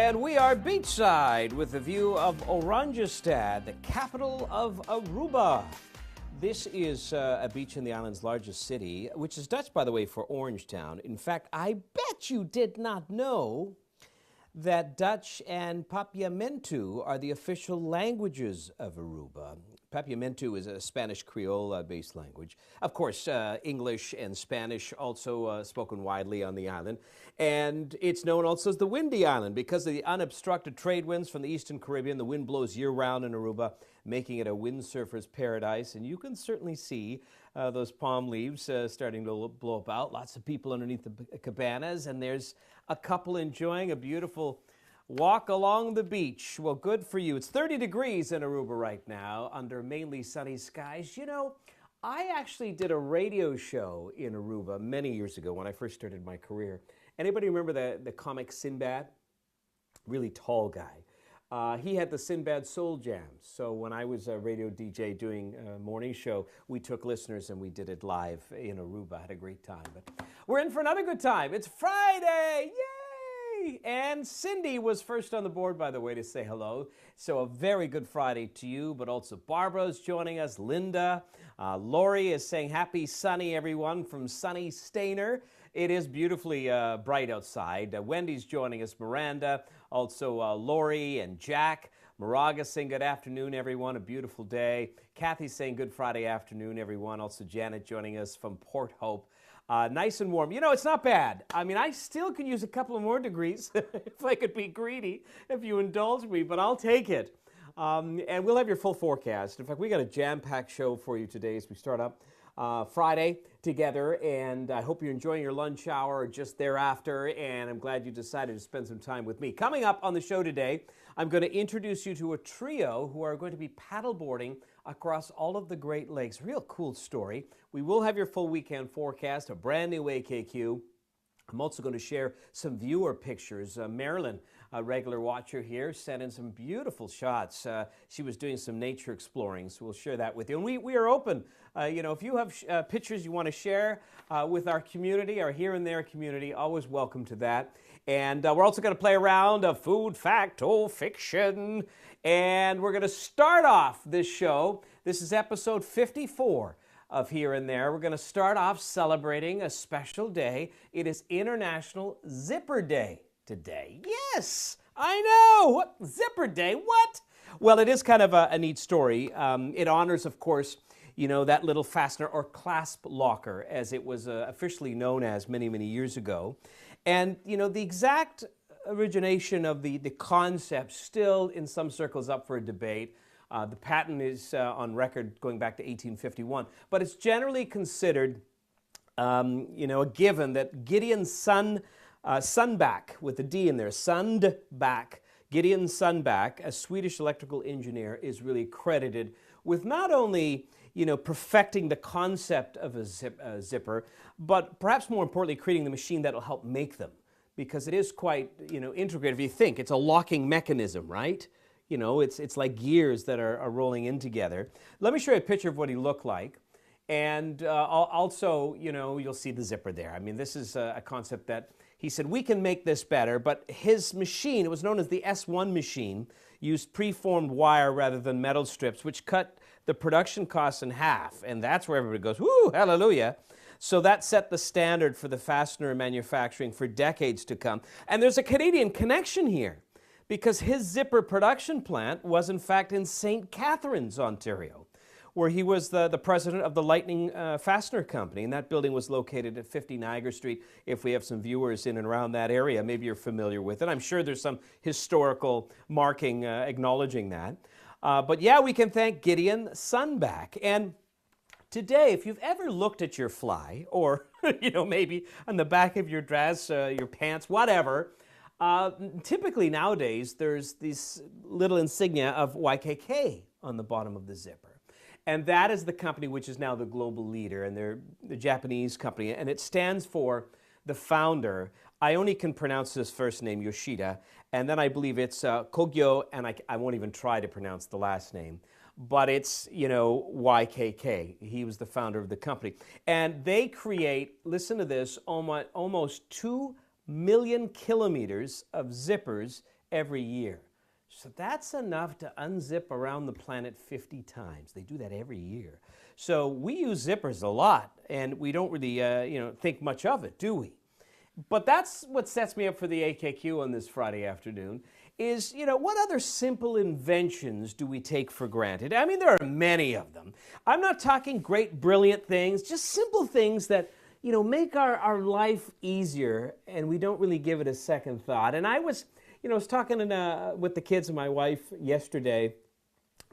And we are beachside with a view of Oranjestad, the capital of Aruba. This is a beach in the island's largest city, which is Dutch, by the way, for Orange Town. In fact, I bet you did not know that Dutch and Papiamentu are the official languages of Aruba. Papiamentu is a Spanish Creole-based language. Of course, English and Spanish also spoken widely on the island. And it's known also as the Windy Island because of the unobstructed trade winds from the Eastern Caribbean. The wind blows year-round in Aruba, making it a windsurfer's paradise. And you can certainly see those palm leaves starting to blow about. Lots of people underneath the cabanas, and there's a couple enjoying a beautiful walk along the beach. Well, good for you. It's 30 degrees in Aruba right now under mainly sunny skies. You know, I actually did a radio show in Aruba many years ago when I first started my career. Anybody remember the comic Sinbad? Really tall guy. He had the Sinbad Soul Jams. So when I was a radio DJ doing a morning show, we took listeners and we did it live in Aruba. Had a great time. But we're in for another good time. It's Friday. Yay! And Cindy was first on the board, by the way, to say hello. So a very good Friday to you, but also Barbara's joining us, Linda. Lori is saying happy sunny, everyone, from sunny Stainer. It is beautifully bright outside. Wendy's joining us, Miranda, also Lori and Jack. Moraga saying good afternoon, everyone, a beautiful day. Kathy's saying good Friday afternoon, everyone. Also Janet joining us from Port Hope. Nice and warm. You know, it's not bad. I mean, I still could use a couple of more degrees if I could be greedy, if you indulge me, but I'll take it. And we'll have your full forecast. In fact, we got a jam-packed show for you today as we start up Friday together, and I hope you're enjoying your lunch hour or just thereafter, and I'm glad you decided to spend some time with me. Coming up on the show today, I'm going to introduce you to a trio who are going to be paddleboarding across all of the Great Lakes. Real cool story. We will have your full weekend forecast, a brand new AKQ. I'm also going to share some viewer pictures. Marilyn, a regular watcher here, sent in some beautiful shots. She was doing some nature exploring, so we'll share that with you. And we are open. You know, if you have pictures you want to share with our community, our here and there community, always welcome to that. And we're also going to play around a food, fact, or fiction. And we're going to start off this show. This is episode 54. Of Here and There. We're going to start off celebrating a special day. It is International Zipper Day today. Yes, I know. What? Zipper Day? What? Well, it is kind of a neat story. It honors, of course, you know, that little fastener or clasp locker, as it was officially known as many, many years ago. And, you know, the exact origination of the concept still in some circles up for a debate. The patent is on record going back to 1851, but it's generally considered, you know, a given that Gideon Sundback, with the D in there, Sundback, Gideon Sundback, a Swedish electrical engineer, is really credited with not only, you know, perfecting the concept of a zipper, but perhaps more importantly, creating the machine that will help make them, because it is quite, you know, integrated. If you think, it's a locking mechanism, right? You know, it's like gears that are rolling in together. Let me show you a picture of what he looked like. And also, you know, you'll see the zipper there. I mean, this is a concept that he said, we can make this better. But his machine, it was known as the S1 machine, used preformed wire rather than metal strips, which cut the production costs in half. And that's where everybody goes, whoo, hallelujah. So that set the standard for the fastener manufacturing for decades to come. And there's a Canadian connection here, because his zipper production plant was, in fact, in St. Catharines, Ontario, where he was the president of the Lightning Fastener Company, and that building was located at 50 Niagara Street. If we have some viewers in and around that area, maybe you're familiar with it. I'm sure there's some historical marking acknowledging that. But yeah, we can thank Gideon Sundback. And today, if you've ever looked at your fly, or, you know, maybe on the back of your dress, your pants, whatever, typically nowadays, there's this little insignia of YKK on the bottom of the zipper. And that is the company which is now the global leader, and they're the Japanese company, and it stands for the founder. I only can pronounce his first name, Yoshida, and then I believe it's Kogyo, and I won't even try to pronounce the last name. But it's, you know, YKK. He was the founder of the company. And they create, listen to this, almost 2 million kilometers of zippers every year. So that's enough to unzip around the planet 50 times. They do that every year. So we use zippers a lot, and we don't really think much of it, do we? But that's what sets me up for the AKQ on this Friday afternoon is, what other simple inventions do we take for granted? I mean, there are many of them. I'm not talking great, brilliant things, just simple things that, make our life easier, and we don't really give it a second thought. And I was talking with the kids and my wife yesterday.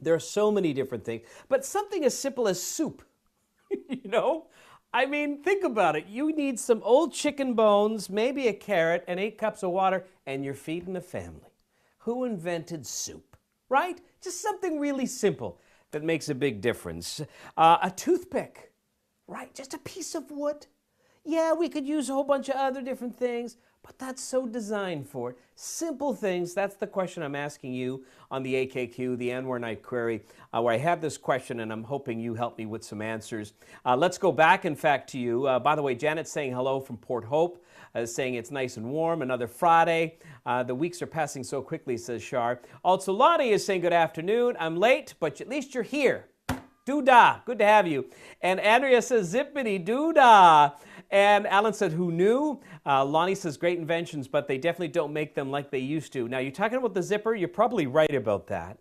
There are so many different things, but something as simple as soup, I mean, think about it. You need some old chicken bones, maybe a carrot, and 8 cups of water, and you're feeding a family. Who invented soup, right? Just something really simple that makes a big difference. A toothpick, right? Just a piece of wood. Yeah, we could use a whole bunch of other different things, but that's so designed for it. Simple things, that's the question I'm asking you on the AKQ, the Anwar Night Query, where I have this question and I'm hoping you help me with some answers. Let's go back, in fact, to you. By the way, Janet's saying hello from Port Hope, saying it's nice and warm, another Friday. The weeks are passing so quickly, says Shar. Also, Lonnie is saying good afternoon. I'm late, but at least you're here. Doo-dah, good to have you. And Andrea says zippity doo-dah. And Alan said, who knew? Lonnie says, great inventions, but they definitely don't make them like they used to. Now, you're talking about the zipper. You're probably right about that.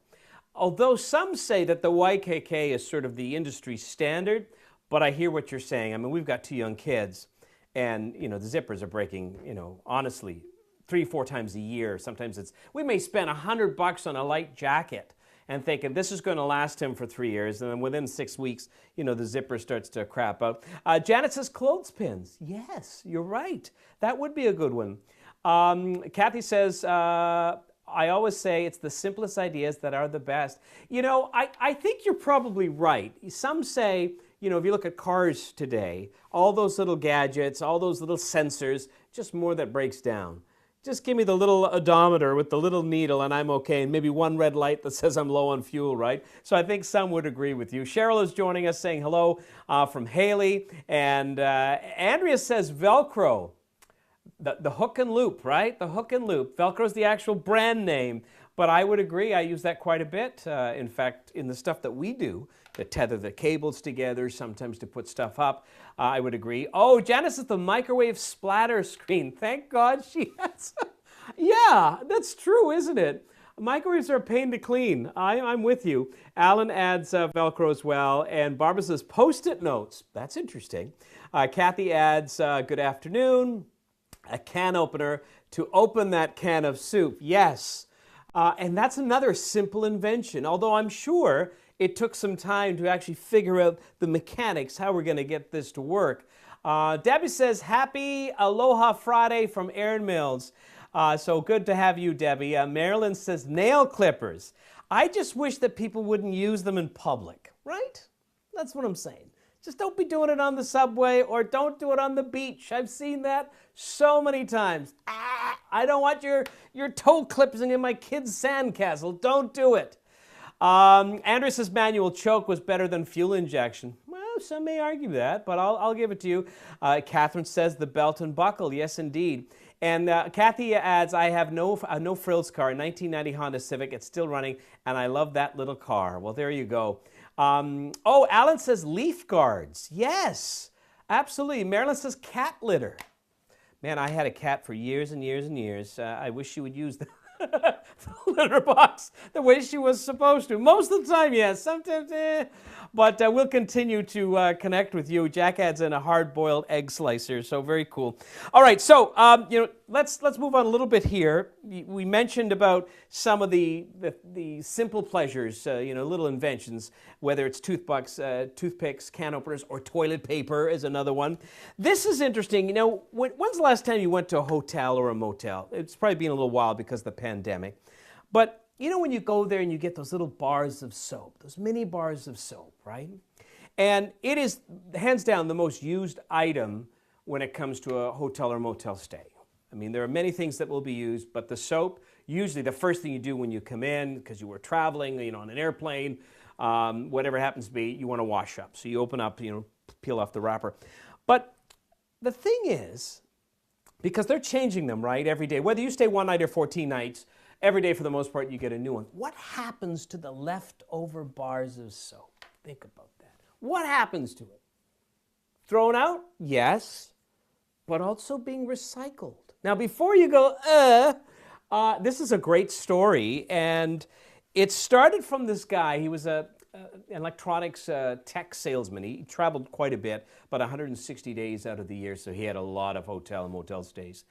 Although some say that the YKK is sort of the industry standard, but I hear what you're saying. I mean, we've got 2 young kids, and, the zippers are breaking, honestly, 3-4 times a year. Sometimes we may spend $100 on a light jacket and thinking this is going to last him for 3 years, and then within 6 weeks, the zipper starts to crap out. Janet says clothespins. Yes, you're right. That would be a good one. Kathy says, I always say it's the simplest ideas that are the best. I think you're probably right. Some say, if you look at cars today, all those little gadgets, all those little sensors, just more that breaks down. Just give me the little odometer with the little needle and I'm okay, and maybe one red light that says I'm low on fuel, right? So I think some would agree with you. Cheryl is joining us saying hello from Haley. And Andrea says Velcro, the hook and loop, right? The hook and loop. Velcro is the actual brand name, but I would agree. I use that quite a bit. In fact, in the stuff that we do, to tether the cables together, sometimes to put stuff up, I would agree. Oh, Janice is the microwave splatter screen. Thank God she has. Yeah, that's true, isn't it? Microwaves are a pain to clean. I'm with you. Alan adds Velcro as well. And Barbara says Post-it notes. That's interesting. Kathy adds good afternoon. A can opener to open that can of soup. Yes. And that's another simple invention, although I'm sure it took some time to actually figure out the mechanics, how we're going to get this to work. Debbie says, happy Aloha Friday from Erin Mills. So good to have you, Debbie. Marilyn says, nail clippers. I just wish that people wouldn't use them in public, right? That's what I'm saying. Just don't be doing it on the subway or don't do it on the beach. I've seen that so many times. I don't want your toe clips in my kid's sandcastle. Don't do it. Andrew says manual choke was better than fuel injection. Well, some may argue that, but I'll give it to you. Catherine says the belt and buckle. Yes, indeed. And Kathy adds, I have no frills car, a 1990 Honda Civic. It's still running, and I love that little car. Well, there you go. Oh, Alan says leaf guards. Yes, absolutely. Marilyn says cat litter. Man, I had a cat for years and years and years. I wish she would use the litter box the way she was supposed to. Most of the time, yes. Sometimes, But we'll continue to connect with you. Jack adds in a hard-boiled egg slicer, so very cool. All right, so let's move on a little bit here. We mentioned about some of the simple pleasures, little inventions, whether it's toothpicks, can openers, or toilet paper is another one. This is interesting. When's the last time you went to a hotel or a motel? It's probably been a little while because of the pandemic. But when you go there and you get those little bars of soap, those mini bars of soap, right? And it is hands down the most used item when it comes to a hotel or motel stay. I mean, there are many things that will be used, but the soap, usually the first thing you do when you come in, because you were traveling, on an airplane, whatever it happens to be, you want to wash up. So you open up, peel off the wrapper. But the thing is, because they're changing them, right, every day, whether you stay one night or 14 nights, every day for the most part you get a new one. What happens to the leftover bars of soap? Think about that. What happens to it? Thrown out? Yes, but also being recycled. Now, before you go, this is a great story, and it started from this guy. He was an electronics tech salesman. He traveled quite a bit, about 160 days out of the year, so he had a lot of hotel and motel stays.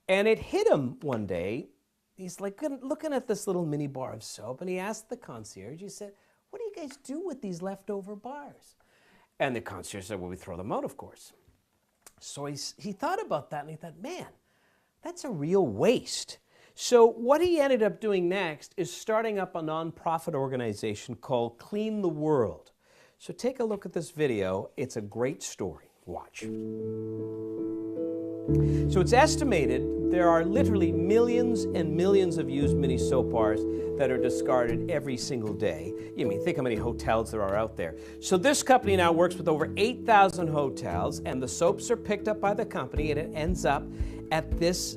And it hit him one day. He's like looking at this little mini bar of soap, and he asked the concierge, he said, "What do you guys do with these leftover bars?" And the concierge said, "Well, we throw them out, of course." So he thought about that, and he thought, man, that's a real waste. So what he ended up doing next is starting up a nonprofit organization called Clean the World. So take a look at this video. It's a great story. Watch. So it's estimated there are literally millions and millions of used mini soap bars that are discarded every single day. You mean, think how many hotels there are out there. So this company now works with over 8,000 hotels, and the soaps are picked up by the company, and it ends up at this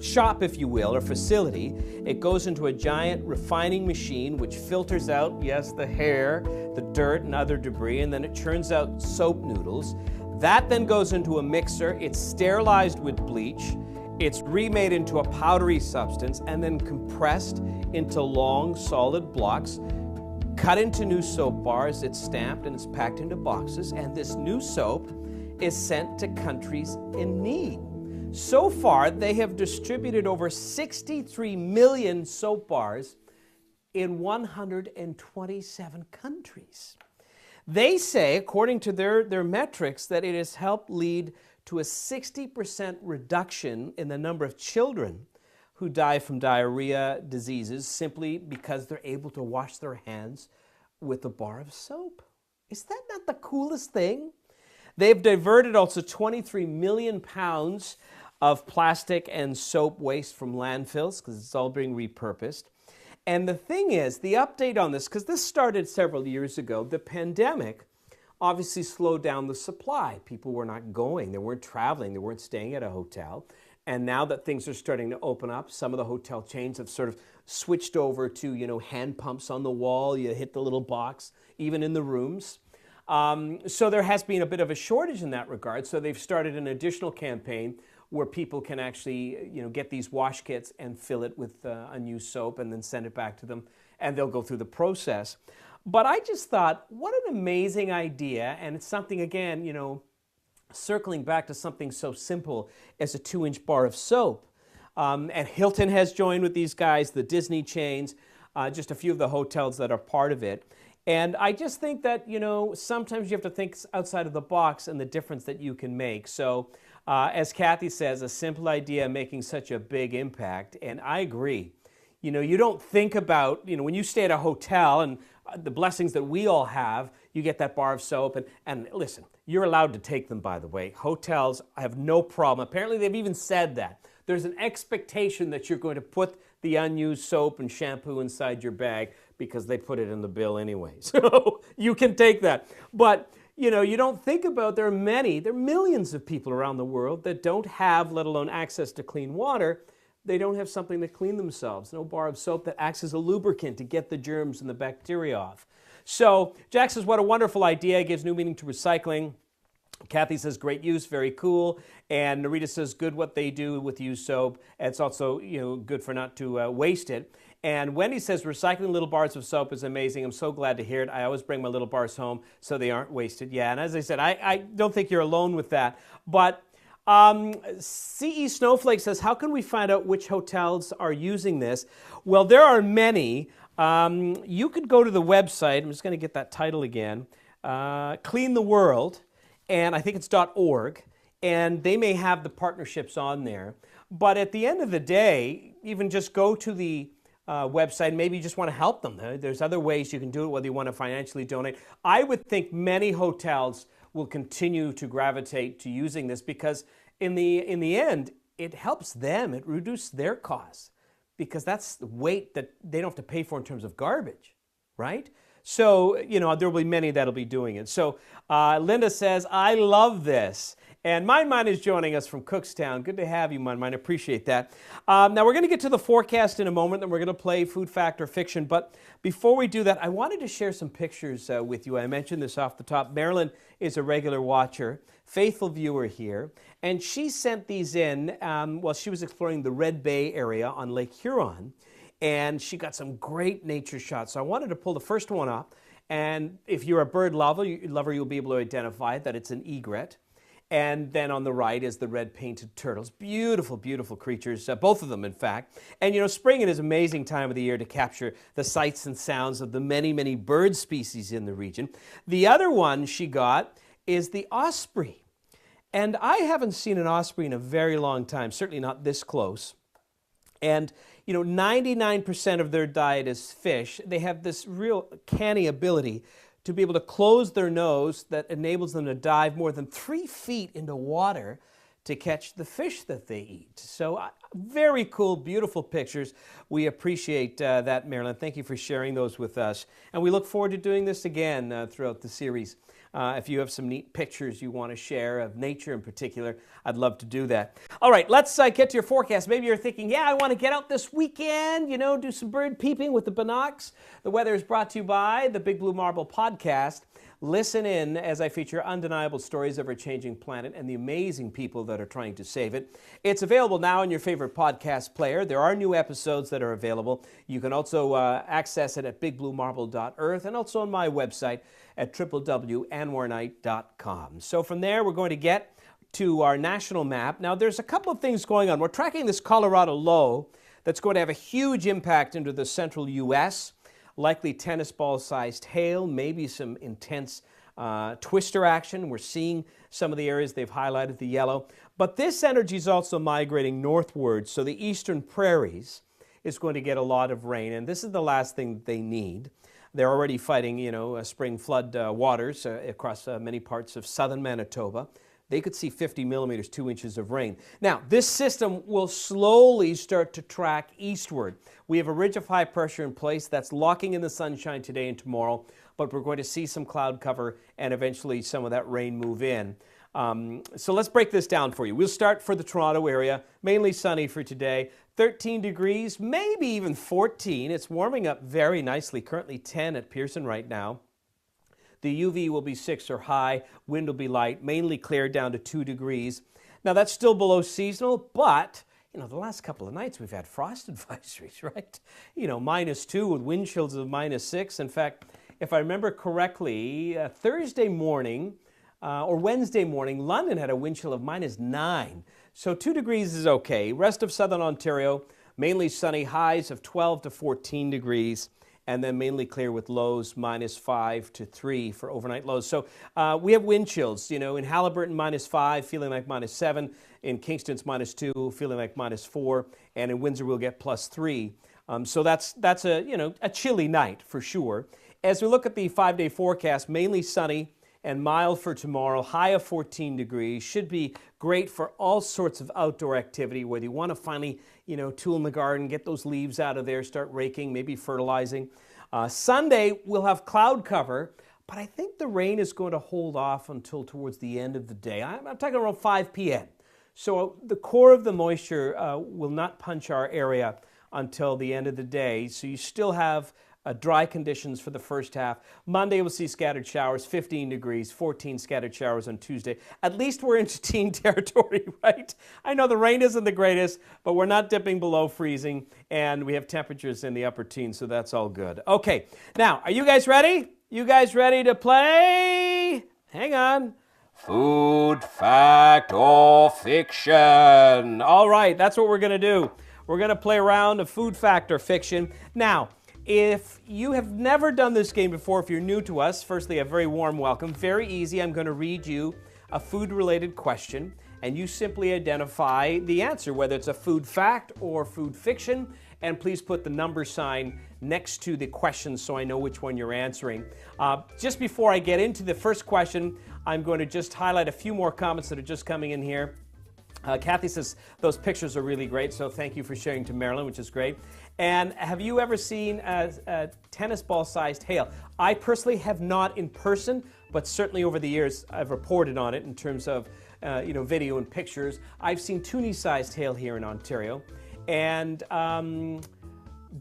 shop, if you will, or facility. It goes into a giant refining machine which filters out, yes, the hair, the dirt, and other debris, and then it churns out soap noodles. That then goes into a mixer. It's sterilized with bleach. It's remade into a powdery substance and then compressed into long, solid blocks, cut into new soap bars. It's stamped and it's packed into boxes, and this new soap is sent to countries in need. So far, they have distributed over 63 million soap bars in 127 countries. They say, according to their metrics, that it has helped lead to a 60% reduction in the number of children who die from diarrhea diseases simply because they're able to wash their hands with a bar of soap. Is that not the coolest thing? They've diverted also 23 million pounds of plastic and soap waste from landfills because it's all being repurposed. And the thing is, the update on this, because this started several years ago, the pandemic obviously slowed down the supply. People were not going, they weren't traveling, they weren't staying at a hotel. And now that things are starting to open up, some of the hotel chains have sort of switched over to, hand pumps on the wall. You hit the little box, even in the rooms. So there has been a bit of a shortage in that regard. So they've started an additional campaign where people can actually, get these wash kits and fill it with unused soap and then send it back to them, and they'll go through the process. But I just thought, what an amazing idea, and it's something, again, circling back to something so simple as a 2-inch bar of soap. And Hilton has joined with these guys, the Disney chains, just a few of the hotels that are part of it. And I just think that, sometimes you have to think outside of the box and the difference that you can make. So, as Kathy says, a simple idea making such a big impact. And I agree. You don't think about, when you stay at a hotel and the blessings that we all have, you get that bar of soap. And listen, you're allowed to take them, by the way. Hotels have no problem. Apparently, they've even said that. There's an expectation that you're going to put the unused soap and shampoo inside your bag because they put it in the bill anyway. So you can take that. But, you don't think about there are millions of people around the world that don't have, let alone access to clean water. They don't have something to clean themselves. No bar of soap that acts as a lubricant to get the germs and the bacteria off. So Jack says, what a wonderful idea. It gives new meaning to recycling. Kathy says, great use, very cool. And Narita says, good what they do with used soap. It's also, good for not to waste it. And Wendy says, recycling little bars of soap is amazing. I'm so glad to hear it. I always bring my little bars home so they aren't wasted. Yeah, and as I said, I don't think you're alone with that. But CE Snowflake says, how can we find out which hotels are using this? Well, there are many. You could go to the website. I'm just going to get that title again. Clean the World. And I think it's .org, and they may have the partnerships on there. But at the end of the day, even just go to the website. Maybe you just want to help them. There's other ways you can do it, whether you want to financially donate. I would think many hotels will continue to gravitate to using this because in the end, it helps them. It reduces their costs because that's the weight that they don't have to pay for in terms of garbage, right? So, there will be many that'll be doing it. So, Linda says, I love this. And Mine is joining us from Cookstown. Good to have you, Mine. Appreciate that. Now, we're going to get to the forecast in a moment, and we're going to play Food Fact or Fiction. But before we do that, I wanted to share some pictures with you. I mentioned this off the top. Marilyn is a regular watcher, faithful viewer here, and she sent these in while she was exploring the Red Bay area on Lake Huron, and she got some great nature shots. So I wanted to pull the first one up, and if you're a bird lover, you'll be able to identify that it's an egret. And then on the right is the red painted turtles. Beautiful, beautiful creatures, both of them, in fact. And, you know, spring is an amazing time of the year to capture the sights and sounds of the many, many bird species in the region. The other one she got is the osprey. And I haven't seen an osprey in a very long time, certainly not this close. And, you know, 99% of their diet is fish. They have this real canny ability to be able to close their nose that enables them to dive more than 3 feet into water to catch the fish that they eat. So very cool, beautiful pictures. We appreciate that, Marilyn. Thank you for sharing those with us. And we look forward to doing this again throughout the series. If you have some neat pictures you want to share of nature in particular, I'd love to do that. All right, let's get to your forecast. Maybe you're thinking, yeah, I want to get out this weekend, you know, do some bird peeping with the binocs. The weather is brought to you by the Big Blue Marble Podcast. Listen in as I feature undeniable stories of our changing planet and the amazing people that are trying to save it. It's available now in your favorite podcast player. There are new episodes that are available. You can also access it at bigbluemarble.earth and also on my website at www.anwarnight.com. So from there, we're going to get to our national map. Now, there's a couple of things going on. We're tracking this Colorado low that's going to have a huge impact into the central U.S., likely tennis ball-sized hail, maybe some intense twister action. We're seeing some of the areas they've highlighted, the yellow. But this energy is also migrating northward, so the eastern prairies is going to get a lot of rain, and this is the last thing they need. They're already fighting, you know, spring flood waters across many parts of southern Manitoba. They could see 50 millimeters, 2 inches of rain. Now, this system will slowly start to track eastward. We have a ridge of high pressure in place that's locking in the sunshine today and tomorrow, but we're going to see some cloud cover and eventually some of that rain move in. So let's break this down for you. We'll start for the Toronto area, mainly sunny for today. 13 degrees, maybe even 14. It's warming up very nicely, currently 10 at Pearson right now. The UV will be 6 or high, wind will be light, mainly clear down to 2 degrees. Now that's still below seasonal, but you know, the last couple of nights we've had frost advisories, right? You know, -2 with wind chills of -6. In fact, if I remember correctly, Thursday morning or Wednesday morning, London had a wind chill of -9. So 2 degrees is okay. Rest of southern Ontario, mainly sunny, highs of 12 to 14 degrees. And then mainly clear with lows -5 to 3 for overnight lows. So we have wind chills, you know, in Haliburton -5, feeling like -7. In Kingston it's -2, feeling like -4. And in Windsor we'll get +3. So that's a, you know, a chilly night for sure. As we look at the 5-day forecast, mainly sunny and mild for tomorrow, high of 14 degrees, should be great for all sorts of outdoor activity, whether you want to finally, you know, tool in the garden, get those leaves out of there, start raking, maybe fertilizing. Sunday, we'll have cloud cover, but I think the rain is going to hold off until towards the end of the day. I'm talking around 5 p.m. So the core of the moisture will not punch our area until the end of the day, so you still have dry conditions for the first half. Monday we'll see scattered showers, 15 degrees, 14 scattered showers on Tuesday. At least we're into teen territory, right? I know the rain isn't the greatest, but we're not dipping below freezing, and we have temperatures in the upper teens, so that's all good. Okay, now, are you guys ready? You guys ready to play? Hang on. Food, fact, or fiction. All right, that's what we're going to do. We're going to play a round of food, fact, or fiction. Now, if you have never done this game before, if you're new to us, firstly, a very warm welcome. Very easy. I'm going to read you a food-related question, and you simply identify the answer, whether it's a food fact or food fiction, and please put the number sign next to the question so I know which one you're answering. Just before I get into the first question, I'm going to just highlight a few more comments that are just coming in here. Kathy says, those pictures are really great, so thank you for sharing to Marilyn, which is great. And have you ever seen a tennis ball-sized hail? I personally have not in person, but certainly over the years I've reported on it in terms of video and pictures. I've seen toonie-sized hail here in Ontario. And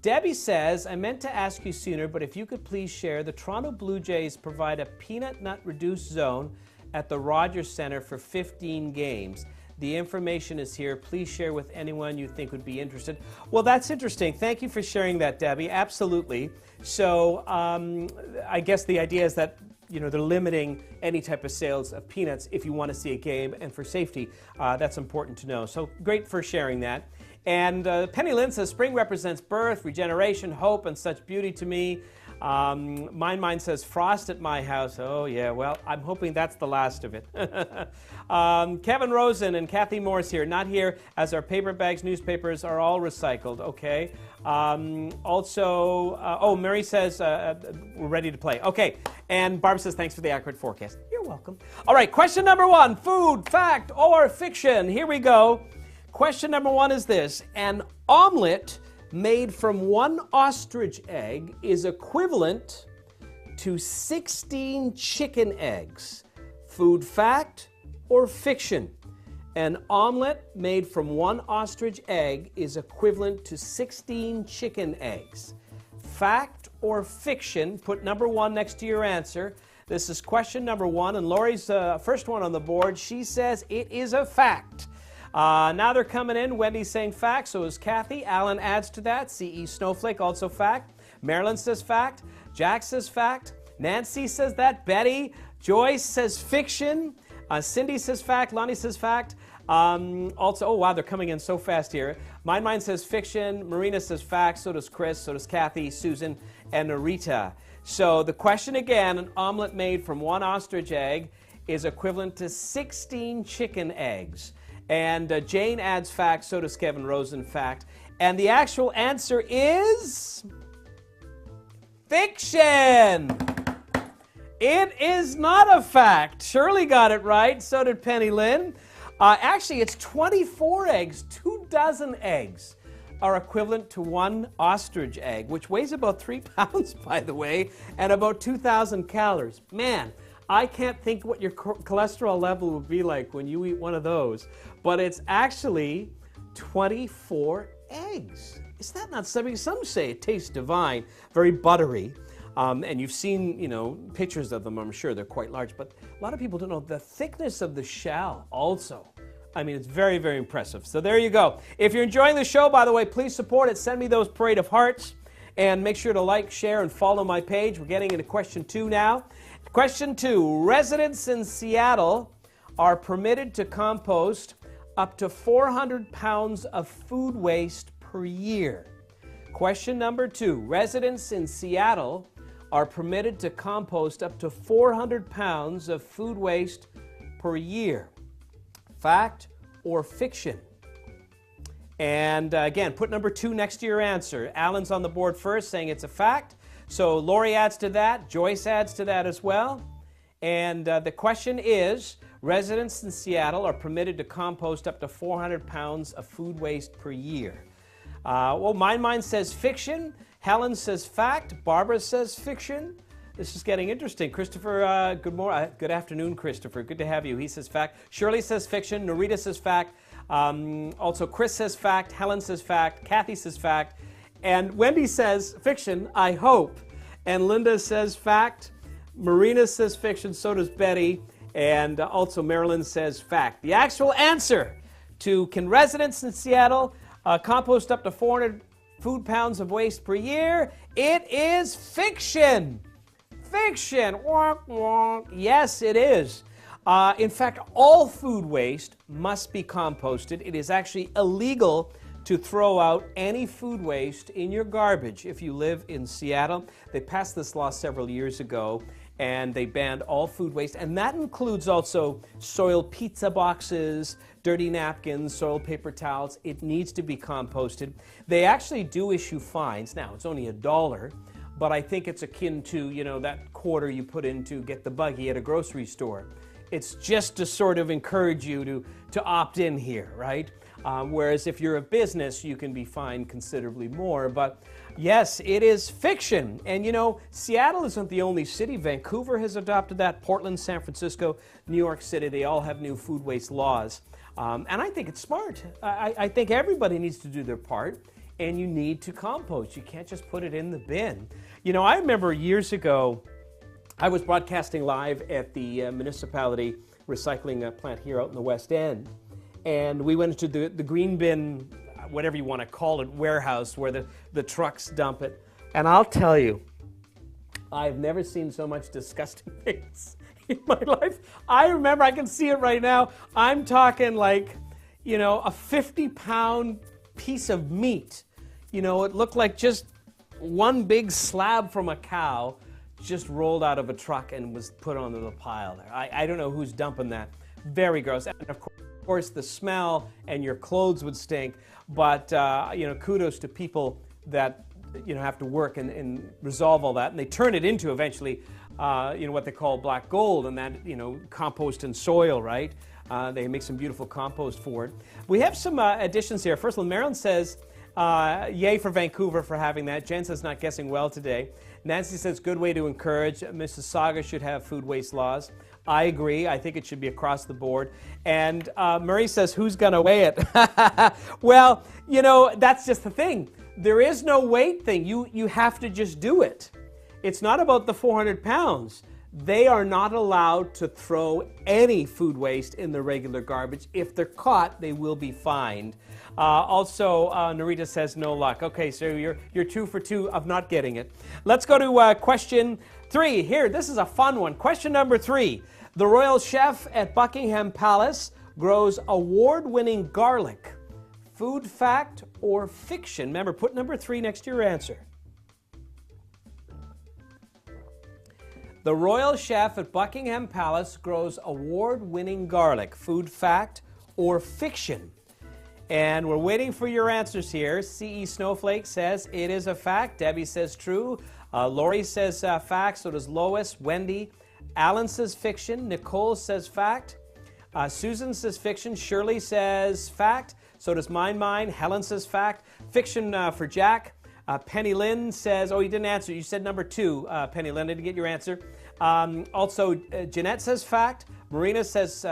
Debbie says, I meant to ask you sooner, but if you could please share, the Toronto Blue Jays provide a peanut nut reduced zone at the Rogers Centre for 15 games. The information is here. Please share with anyone you think would be interested. Well, that's interesting. Thank you for sharing that, Debbie. Absolutely. So I guess the idea is that they're limiting any type of sales of peanuts if you want to see a game, and for safety, that's important to know. So great for sharing that. And Penny Lynn says, spring represents birth, regeneration, hope, and such beauty to me. Mine says, frost at my house. Oh, yeah, well, I'm hoping that's the last of it. Kevin Rosen and Kathy Morris here, not here, as our paper bags, newspapers are all recycled, okay. Mary says, we're ready to play. Okay, and Barb says, thanks for the accurate forecast. You're welcome. All right, question number 1, food, fact, or fiction. Here we go. Question number 1 is this: an omelet made from 1 ostrich egg is equivalent to 16 chicken eggs. Food, fact, or fiction? An omelet made from 1 ostrich egg is equivalent to 16 chicken eggs. Fact or fiction? Put number 1 next to your answer. This is question number 1, and Lori's first one on the board. She says it is a fact. Now they're coming in. Wendy's saying fact, so is Kathy. Alan adds to that. C.E. Snowflake, also fact. Marilyn says fact. Jack says fact. Nancy says that. Betty. Joyce says fiction. Cindy says fact. Lonnie says fact. Oh wow, they're coming in so fast here. Mine says fiction. Marina says fact. So does Chris. So does Kathy, Susan, and Narita. So the question again: an omelet made from 1 ostrich egg is equivalent to 16 chicken eggs. And Jane adds fact, so does Kevin Rosen, fact. And the actual answer is fiction. It is not a fact. Shirley got it right, so did Penny Lynn. Actually, it's 24 eggs. 2 dozen eggs are equivalent to 1 ostrich egg, which weighs about 3 pounds, by the way, and about 2,000 calories. Man, I can't think what your cholesterol level would be like when you eat one of those, but it's actually 24 eggs. Is that not something? Some say it tastes divine, very buttery, and you've seen, pictures of them. I'm sure they're quite large, but a lot of people don't know the thickness of the shell also. I mean, it's very, very impressive. So there you go. If you're enjoying the show, by the way, please support it. Send me those parade of hearts, and make sure to like, share, and follow my page. We're getting into question 2 now. Question 2, residents in Seattle are permitted to compost up to 400 pounds of food waste per year. Question number 2, residents in Seattle are permitted to compost up to 400 pounds of food waste per year. Fact or fiction? And again, put number 2 next to your answer. Alan's on the board first, saying it's a fact. So Lori adds to that. Joyce adds to that as well. And the question is, residents in Seattle are permitted to compost up to 400 pounds of food waste per year. Well, mine says fiction. Helen says fact. Barbara says fiction. This is getting interesting. Christopher, good afternoon, Christopher. Good to have you. He says fact. Shirley says fiction. Narita says fact. Also, Chris says fact. Helen says fact. Kathy says fact. And Wendy says fiction, I hope. And Linda says fact. Marina says fiction, so does Betty. And also Marilyn says fact. The actual answer to can residents in Seattle compost up to 400 food pounds of waste per year? It is fiction. Fiction. Wonk, wonk. Yes, it is. In fact, all food waste must be composted. It is actually illegal to throw out any food waste in your garbage if you live in Seattle. They passed this law several years ago, and they banned all food waste, and that includes also soiled pizza boxes, dirty napkins, soiled paper towels. It needs to be composted. They actually do issue fines. Now, it's only $1, but I think it's akin to, that quarter you put in to get the buggy at a grocery store. It's just to sort of encourage you to opt in here, right? Whereas if you're a business, you can be fined considerably more. But Yes, it is fiction. And you know, Seattle isn't the only city. Vancouver has adopted that. Portland, San Francisco, New York City, they all have new food waste laws. And I think it's smart. I think everybody needs to do their part, and you need to compost. You can't just put it in the bin. You know, I remember years ago, I was broadcasting live at the municipality recycling plant here out in the West End. And we went into the green bin, whatever you want to call it, warehouse where the trucks dump it. And I'll tell you, I've never seen so much disgusting things in my life. I remember, I can see it right now. I'm talking like, you know, a 50-pound piece of meat. You know, it looked like just one big slab from a cow just rolled out of a truck and was put onto the pile there. I don't know who's dumping that. Very gross. And of course, the smell and your clothes would stink. But, you know, kudos to people that, you know, have to work and resolve all that. And they turn it into eventually, you know, what they call black gold, and that, you know, compost and soil, right? They make some beautiful compost for it. We have some additions here. First of all, Marilyn says, yay for Vancouver for having that. Jen says, not guessing well today. Nancy says, good way to encourage. Mississauga should have food waste laws. I agree. I think it should be across the board. And Murray says, who's going to weigh it? Well, you know, that's just the thing. There is no weight thing. You have to just do it. It's not about the 400 pounds. They are not allowed to throw any food waste in the regular garbage. If they're caught, they will be fined. Also, Narita says no luck. Okay, so you're 2 for 2 of not getting it. Let's go to question 3. Here, this is a fun one. Question number 3. The royal chef at Buckingham Palace grows award-winning garlic. Food fact or fiction? Remember, put number 3 next to your answer. The royal chef at Buckingham Palace grows award-winning garlic. Food fact or fiction? And we're waiting for your answers here. C.E. Snowflake says it is a fact. Debbie says true. Lori says fact. So does Lois. Wendy. Alan says fiction. Nicole says fact. Susan says fiction. Shirley says fact. So does Mine. Helen says fact. Fiction for Jack. Penny Lynn says, oh, you didn't answer. You said number 2, Penny Lynn. I didn't get your answer. Also, Jeanette says fact. Marina says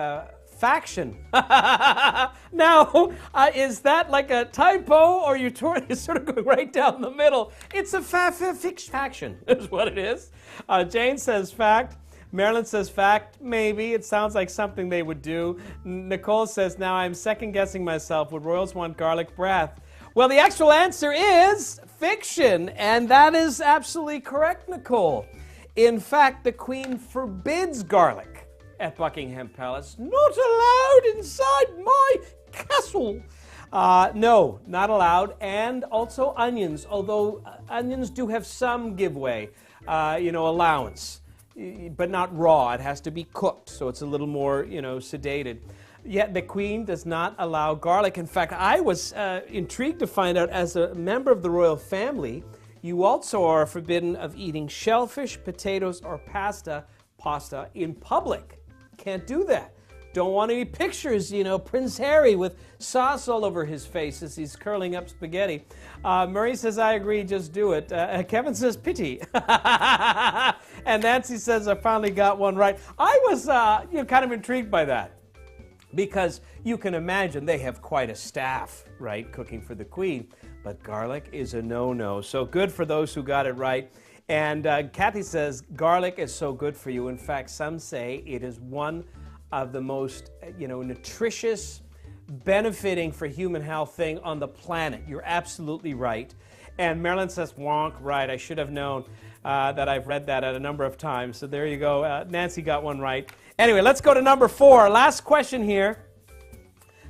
faction. Now, is that like a typo, or you're sort of going right down the middle? It's a faction, is what it is. Jane says fact. Marilyn says fact. Maybe. It sounds like something they would do. Nicole says, now I'm second-guessing myself. Would royals want garlic breath? Well, the actual answer is fiction, and that is absolutely correct, Nicole. In fact, the Queen forbids garlic at Buckingham Palace. Not allowed inside my castle. No, not allowed. And also onions, although onions do have some giveaway, you know, allowance, but not raw. It has to be cooked, so it's a little more, you know, sedated. Yet the Queen does not allow garlic. In fact, I was intrigued to find out, as a member of the royal family, you also are forbidden of eating shellfish, potatoes, or pasta in public. Can't do that. Don't want any pictures, you know, Prince Harry with sauce all over his face as he's curling up spaghetti. Murray says, I agree, just do it. Kevin says, pity. And Nancy says, I finally got one right. I was you know, kind of intrigued by that, because you can imagine they have quite a staff, right, cooking for the Queen. But garlic is a no-no. So good for those who got it right. And Kathy says, garlic is so good for you. In fact, some say it is one of the most, you know, nutritious, benefiting for human health thing on the planet. You're absolutely right. And Marilyn says, wonk, right. I should have known that. I've read that a number of times. So there you go. Nancy got one right. Anyway, let's go to number 4. Last question here.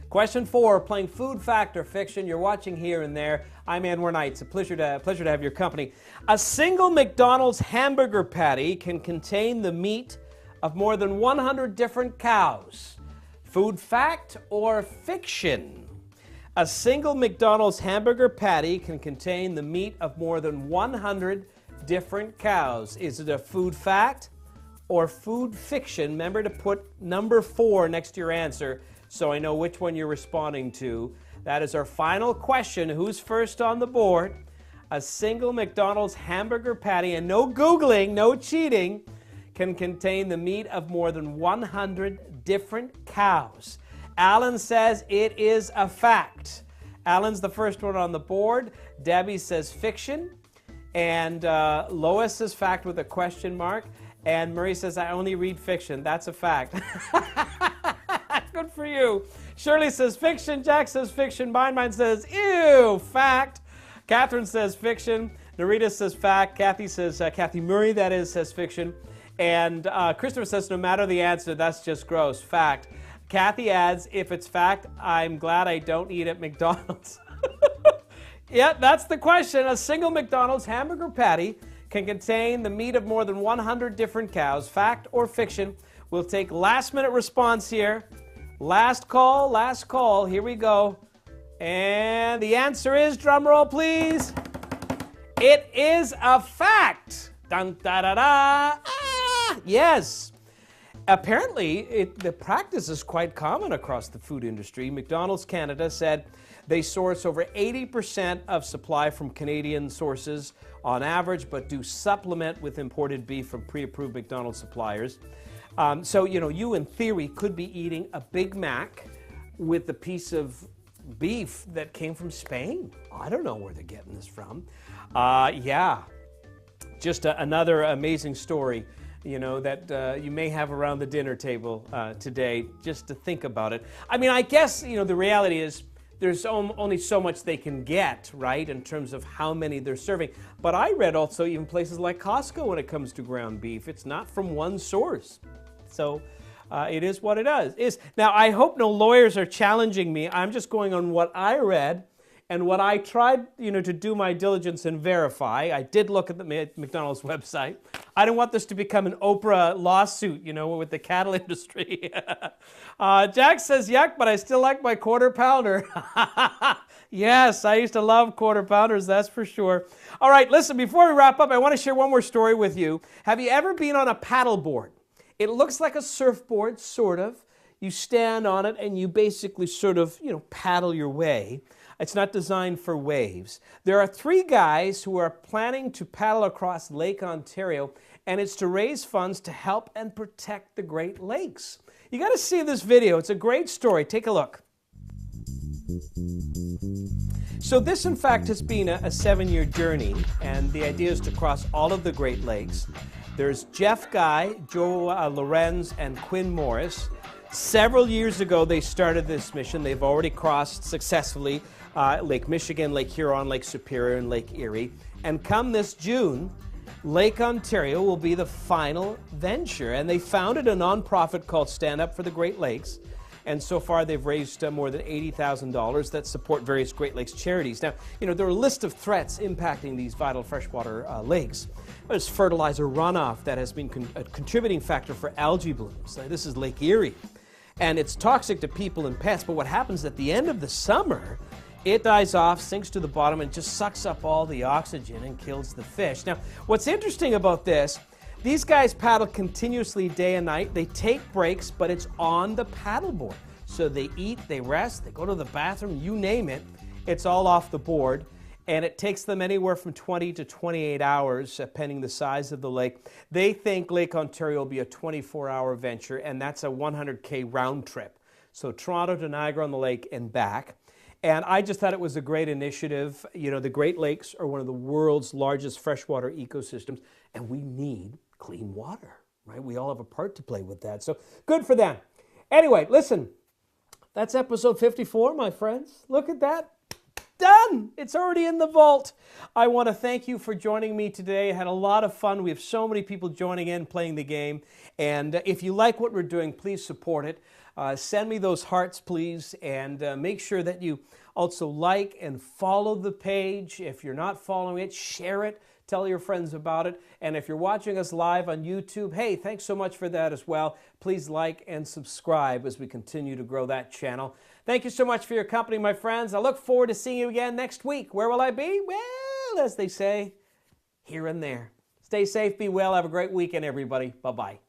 Question 4, playing food fact or fiction. You're watching Here and There. I'm Anwar Knight. It's a pleasure to have your company. A single McDonald's hamburger patty can contain the meat of more than 100 different cows. Food fact or fiction? A single McDonald's hamburger patty can contain the meat of more than 100 different cows. Is it a food fact or food fiction? Remember to put number 4 next to your answer, so I know which one you're responding to. That is our final question. Who's first on the board? A single McDonald's hamburger patty, and no Googling, no cheating, can contain the meat of more than 100 different cows. Alan says it is a fact. Alan's the first one on the board. Debbie says fiction. And Lois says fact with a question mark. And Murray says, I only read fiction. That's a fact. Good for you. Shirley says fiction. Jack says fiction. Mine says, ew, fact. Catherine says fiction. Narita says fact. Kathy says, Kathy Murray, that is, says fiction. And Christopher says, no matter the answer, that's just gross. Fact. Kathy adds, if it's fact, I'm glad I don't eat at McDonald's. Yeah, that's the question. A single McDonald's hamburger patty can contain the meat of more than 100 different cows. Fact or fiction? We'll take last-minute response here. Last call. Here we go. And the answer is, drum roll, please. It is a fact. Dun, da, da, da. Ah, yes. Apparently, the practice is quite common across the food industry. McDonald's Canada said they source over 80% of supply from Canadian sources on average, but do supplement with imported beef from pre-approved McDonald's suppliers. So, you in theory could be eating a Big Mac with a piece of beef that came from Spain. I don't know where they're getting this from. Yeah, just another amazing story, that you may have around the dinner table today, just to think about it. I mean, I guess, the reality is there's only so much they can get, right, in terms of how many they're serving. But I read also even places like Costco when it comes to ground beef, it's not from one source. So it is what it is. Now, I hope no lawyers are challenging me. I'm just going on what I read and what I tried, to do my diligence and verify. I did look at the McDonald's website. I don't want this to become an Oprah lawsuit, with the cattle industry. Jack says, yuck, but I still like my quarter pounder. Yes, I used to love quarter pounders, that's for sure. All right, listen, before we wrap up, I want to share one more story with you. Have you ever been on a paddle board? It looks like a surfboard, sort of. You stand on it and you basically sort of, paddle your way. It's not designed for waves. There are 3 guys who are planning to paddle across Lake Ontario, and it's to raise funds to help and protect the Great Lakes. You got to see this video. It's a great story. Take a look. So this, in fact, has been a 7-year journey, and the idea is to cross all of the Great Lakes. There's Jeff Guy, Joe Lorenz, and Quinn Morris. Several years ago, they started this mission. They've already crossed successfully Lake Michigan, Lake Huron, Lake Superior, and Lake Erie. And come this June, Lake Ontario will be the final venture. And they founded a nonprofit called Stand Up for the Great Lakes. And so far, they've raised more than $80,000 that support various Great Lakes charities. Now, there are a list of threats impacting these vital freshwater lakes. There's fertilizer runoff that has been a contributing factor for algae blooms. This is Lake Erie. And it's toxic to people and pets. But what happens at the end of the summer, it dies off, sinks to the bottom, and just sucks up all the oxygen and kills the fish. Now, what's interesting about this, these guys paddle continuously day and night. They take breaks, but it's on the paddleboard. So they eat, they rest, they go to the bathroom, you name it. It's all off the board. And it takes them anywhere from 20 to 28 hours, pending the size of the lake. They think Lake Ontario will be a 24-hour venture, and that's a 100K round trip. So Toronto to Niagara-on-the-Lake and back. And I just thought it was a great initiative. The Great Lakes are one of the world's largest freshwater ecosystems, and we need clean water, right? We all have a part to play with that. So good for them. Anyway, listen, that's episode 54, my friends. Look at that. Done! It's already in the vault. I want to thank you for joining me today. I had a lot of fun. We have so many people joining in, playing the game. And if you like what we're doing, please support it. Send me those hearts, please, and make sure that you also like and follow the page. If you're not following it, share it. Tell your friends about it. And if you're watching us live on YouTube, hey, thanks so much for that as well. Please like and subscribe as we continue to grow that channel. Thank you so much for your company, my friends. I look forward to seeing you again next week. Where will I be? Well, as they say, here and there. Stay safe, be well. Have a great weekend, everybody. Bye-bye.